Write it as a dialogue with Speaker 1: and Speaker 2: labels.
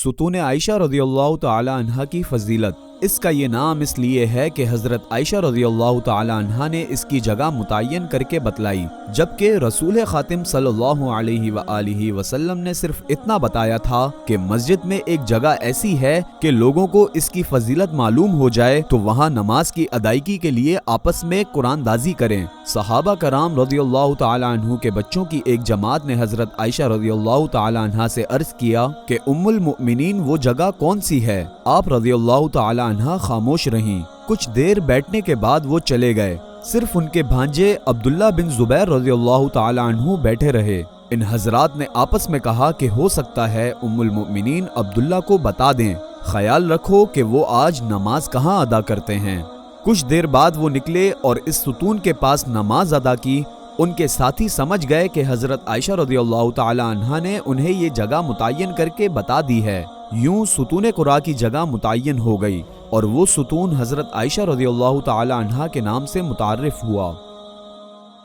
Speaker 1: ستون عائشہ رضی اللہ تعالی عنہ کی فضیلت۔ اس کا یہ نام اس لیے ہے کہ حضرت عائشہ رضی اللہ تعالی عنہ نے اس کی جگہ متعین کر کے بتلائی، جبکہ رسول خاتم صلی اللہ علیہ وآلہ وسلم نے صرف اتنا بتایا تھا کہ مسجد میں ایک جگہ ایسی ہے کہ لوگوں کو اس کی فضیلت معلوم ہو جائے تو وہاں نماز کی ادائیگی کے لیے آپس میں قرآن دازی کریں۔ صحابہ کرام رضی اللہ تعالی عنہ کے بچوں کی ایک جماعت نے حضرت عائشہ رضی اللہ تعالی عنہ سے عرض کیا کہ ام المؤمنین وہ جگہ کون سی ہے؟ آپ رضی اللہ تعالی عنہ خاموش رہیں۔ کچھ دیر بیٹھنے کے بعد وہ چلے گئے، صرف ان کے بھانجے عبداللہ بن زبیر رضی اللہ تعالی عنہ بیٹھے رہے۔ ان حضرات نے آپس میں کہا کہ ہو سکتا ہے ام المؤمنین عبداللہ کو بتا دیں، خیال رکھو کہ وہ آج نماز کہاں ادا کرتے ہیں۔ کچھ دیر بعد وہ نکلے اور اس ستون کے پاس نماز ادا کی۔ ان کے ساتھی سمجھ گئے کہ حضرت عائشہ رضی اللہ تعالی عنہ نے انہیں یہ جگہ متعین کر کے بتا دی ہے۔ یوں ستون قرآن کی جگہ متعین ہو گئی اور وہ ستون حضرت عائشہ رضی اللہ تعالی عنہ کے نام سے متعارف ہوا۔